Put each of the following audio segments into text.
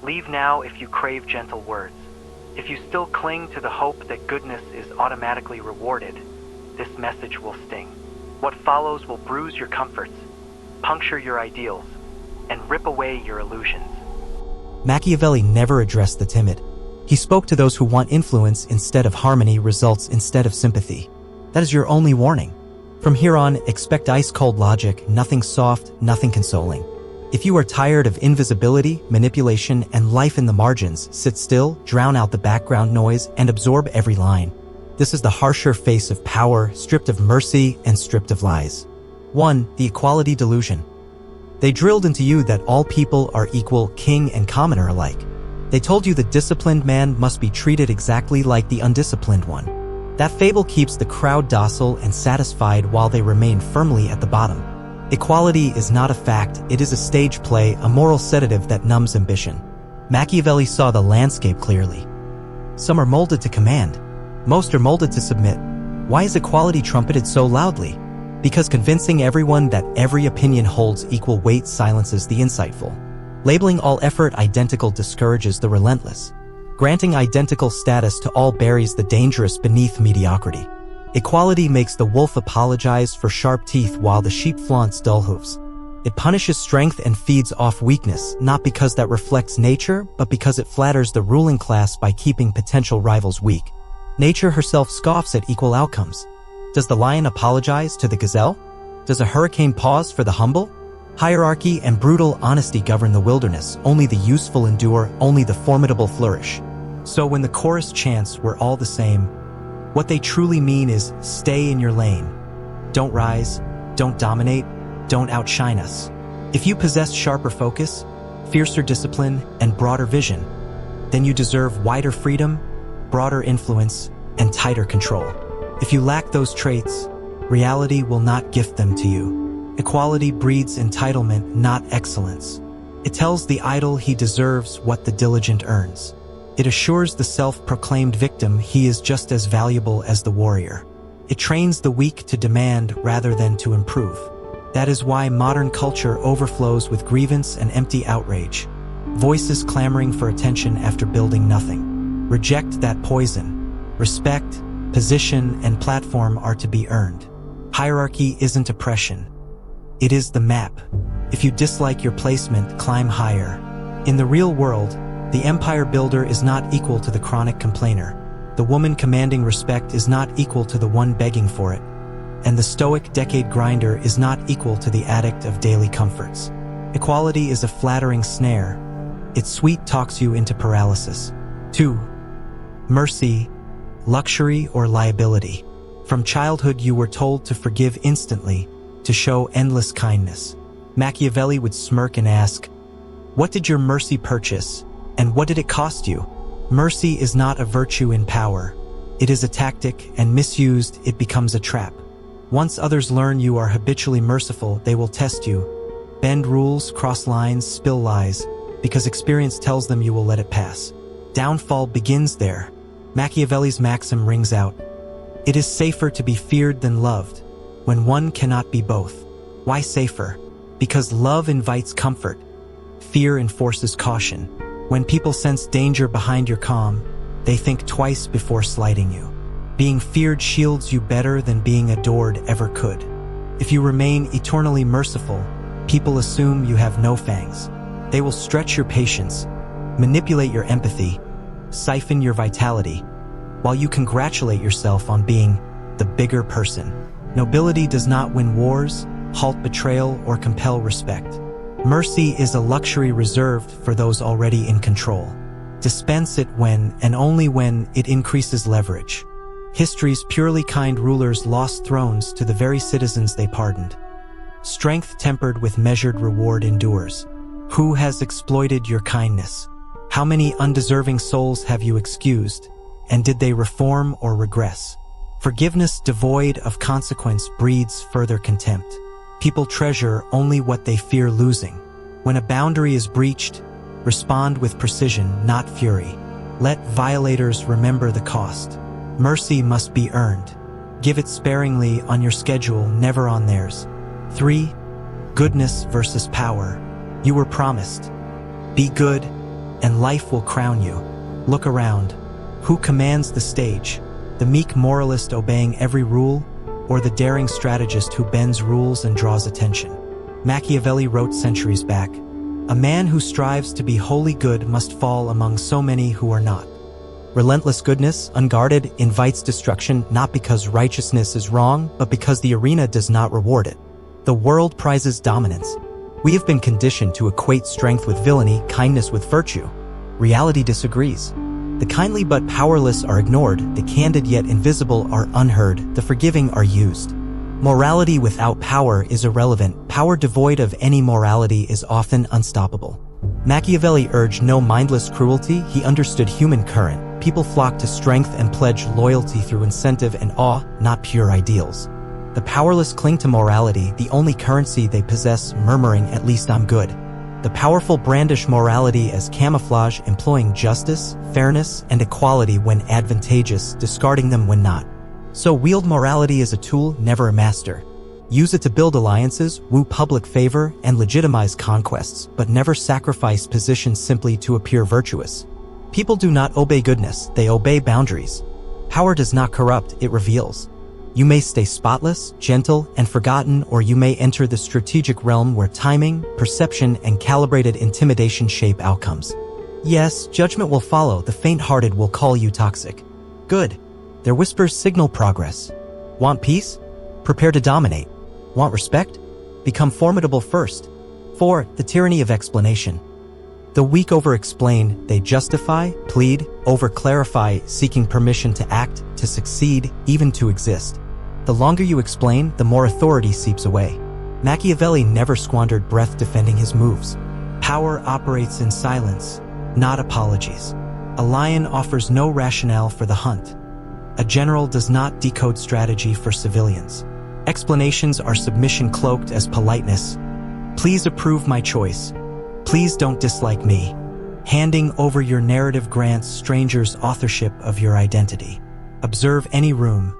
Leave now if you crave gentle words. If you still cling to the hope that goodness is automatically rewarded, this message will sting. What follows will bruise your comforts, puncture your ideals, and rip away your illusions. Machiavelli never addressed the timid. He spoke to those who want influence instead of harmony, results instead of sympathy. That is your only warning. From here on, expect ice-cold logic, nothing soft, nothing consoling. If you are tired of invisibility, manipulation, and life in the margins, sit still, drown out the background noise, and absorb every line. This is the harsher face of power, stripped of mercy and stripped of lies. 1. The equality delusion. They drilled into you that all people are equal, king and commoner alike. They told you the disciplined man must be treated exactly like the undisciplined one. That fable keeps the crowd docile and satisfied while they remain firmly at the bottom. Equality is not a fact, it is a stage play, a moral sedative that numbs ambition. Machiavelli saw the landscape clearly. Some are molded to command. Most are molded to submit. Why is equality trumpeted so loudly? Because convincing everyone that every opinion holds equal weight silences the insightful. Labeling all effort identical discourages the relentless. Granting identical status to all buries the dangerous beneath mediocrity. Equality makes the wolf apologize for sharp teeth while the sheep flaunts dull hooves. It punishes strength and feeds off weakness, not because that reflects nature, but because it flatters the ruling class by keeping potential rivals weak. Nature herself scoffs at equal outcomes. Does the lion apologize to the gazelle? Does a hurricane pause for the humble? Hierarchy and brutal honesty govern the wilderness. Only the useful endure, only the formidable flourish. So when the chorus chants, "We're all the same," what they truly mean is, stay in your lane. Don't rise, don't dominate, don't outshine us. If you possess sharper focus, fiercer discipline, and broader vision, then you deserve wider freedom, broader influence, and tighter control. If you lack those traits, reality will not gift them to you. Equality breeds entitlement, not excellence. It tells the idle he deserves what the diligent earns. It assures the self-proclaimed victim he is just as valuable as the warrior. It trains the weak to demand rather than to improve. That is why modern culture overflows with grievance and empty outrage. Voices clamoring for attention after building nothing. Reject that poison. Respect, position, and platform are to be earned. Hierarchy isn't oppression. It is the map. If you dislike your placement, climb higher. In the real world, the empire builder is not equal to the chronic complainer. The woman commanding respect is not equal to the one begging for it. And the stoic decade grinder is not equal to the addict of daily comforts. Equality is a flattering snare. Its sweet talks you into paralysis. 2. Mercy, luxury or liability. From childhood you were told to forgive instantly, to show endless kindness. Machiavelli would smirk and ask, "What did your mercy purchase, and what did it cost you?" Mercy is not a virtue in power. It is a tactic, and misused, it becomes a trap. Once others learn you are habitually merciful, they will test you. Bend rules, cross lines, spill lies, because experience tells them you will let it pass. Downfall begins there. Machiavelli's maxim rings out. It is safer to be feared than loved, when one cannot be both. Why safer? Because love invites comfort. Fear enforces caution. When people sense danger behind your calm, they think twice before slighting you. Being feared shields you better than being adored ever could. If you remain eternally merciful, people assume you have no fangs. They will stretch your patience, manipulate your empathy, siphon your vitality, while you congratulate yourself on being the bigger person. Nobility does not win wars, halt betrayal, or compel respect. Mercy is a luxury reserved for those already in control. Dispense it when, and only when, it increases leverage. History's purely kind rulers lost thrones to the very citizens they pardoned. Strength tempered with measured reward endures. Who has exploited your kindness? How many undeserving souls have you excused? And did they reform or regress? Forgiveness devoid of consequence breeds further contempt. People treasure only what they fear losing. When a boundary is breached, respond with precision, not fury. Let violators remember the cost. Mercy must be earned. Give it sparingly on your schedule, never on theirs. 3. Goodness versus power. You were promised. Be good, and life will crown you. Look around. Who commands the stage? The meek moralist obeying every rule, or the daring strategist who bends rules and draws attention? Machiavelli wrote centuries back, "A man who strives to be wholly good must fall among so many who are not." Relentless goodness, unguarded, invites destruction not because righteousness is wrong, but because the arena does not reward it. The world prizes dominance. We have been conditioned to equate strength with villainy, kindness with virtue. Reality disagrees. The kindly but powerless are ignored, the candid yet invisible are unheard, the forgiving are used. Morality without power is irrelevant. Power devoid of any morality is often unstoppable. Machiavelli urged no mindless cruelty. He understood human current. People flock to strength and pledge loyalty through incentive and awe, not pure ideals. The powerless cling to morality, the only currency they possess, murmuring, "At least I'm good." The powerful brandish morality as camouflage, employing justice, fairness, and equality when advantageous, discarding them when not. So wield morality as a tool, never a master. Use it to build alliances, woo public favor, and legitimize conquests, but never sacrifice positions simply to appear virtuous. People do not obey goodness, they obey boundaries. Power does not corrupt, it reveals. You may stay spotless, gentle, and forgotten, or you may enter the strategic realm where timing, perception, and calibrated intimidation shape outcomes. Yes, judgment will follow, the faint-hearted will call you toxic. Good. Their whispers signal progress. Want peace? Prepare to dominate. Want respect? Become formidable first. 4. The tyranny of explanation. The weak over-explain, they justify, plead, over-clarify, seeking permission to act, to succeed, even to exist. The longer you explain, the more authority seeps away. Machiavelli never squandered breath defending his moves. Power operates in silence, not apologies. A lion offers no rationale for the hunt. A general does not decode strategy for civilians. Explanations are submission cloaked as politeness. Please approve my choice. Please don't dislike me. Handing over your narrative grants strangers authorship of your identity. Observe any room.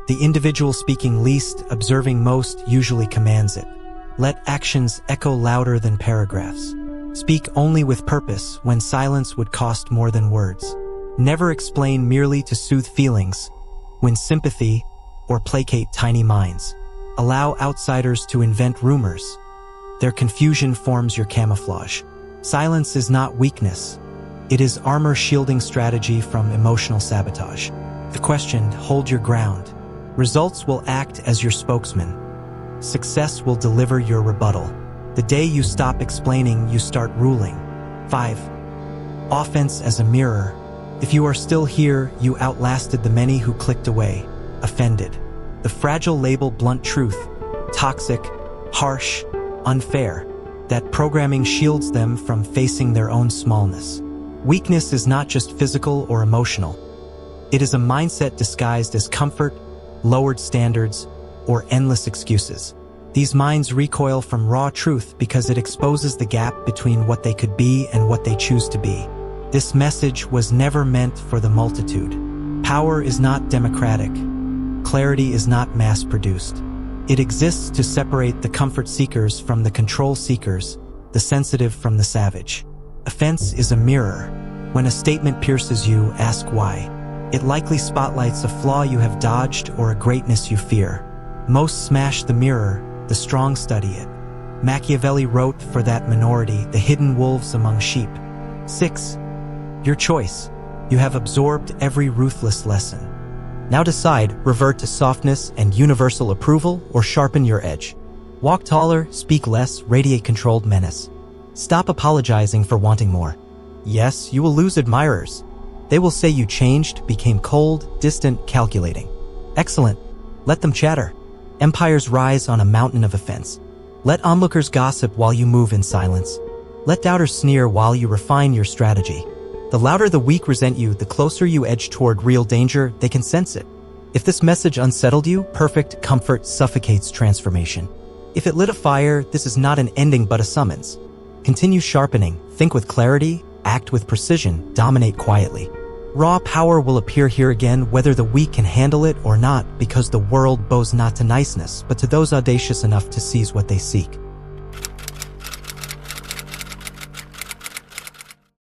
The individual speaking least, observing most, usually commands it. Let actions echo louder than paragraphs. Speak only with purpose when silence would cost more than words. Never explain merely to soothe feelings, win sympathy, or placate tiny minds. Allow outsiders to invent rumors. Their confusion forms your camouflage. Silence is not weakness. It is armor shielding strategy from emotional sabotage. The question, hold your ground. Results will act as your spokesman. Success will deliver your rebuttal. The day you stop explaining, you start ruling. 5. Offense as a mirror. If you are still here, you outlasted the many who clicked away, offended. The fragile label blunt truth, toxic, harsh, unfair. That programming shields them from facing their own smallness. Weakness is not just physical or emotional. It is a mindset disguised as comfort, lowered standards, or endless excuses. These minds recoil from raw truth because it exposes the gap between what they could be and what they choose to be. This message was never meant for the multitude. Power is not democratic. Clarity is not mass-produced. It exists to separate the comfort seekers from the control seekers, the sensitive from the savage. Offense is a mirror. When a statement pierces you, ask why. It likely spotlights a flaw you have dodged or a greatness you fear. Most smash the mirror, the strong study it. Machiavelli wrote for that minority, the hidden wolves among sheep. 6. Your choice. You have absorbed every ruthless lesson. Now decide, revert to softness and universal approval, or sharpen your edge. Walk taller, speak less, radiate controlled menace. Stop apologizing for wanting more. Yes, you will lose admirers. They will say you changed, became cold, distant, calculating. Excellent. Let them chatter. Empires rise on a mountain of offense. Let onlookers gossip while you move in silence. Let doubters sneer while you refine your strategy. The louder the weak resent you, the closer you edge toward real danger, they can sense it. If this message unsettled you, perfect comfort suffocates transformation. If it lit a fire, this is not an ending but a summons. Continue sharpening, think with clarity, act with precision, dominate quietly. Raw power will appear here again whether the weak can handle it or not, because the world bows not to niceness, but to those audacious enough to seize what they seek.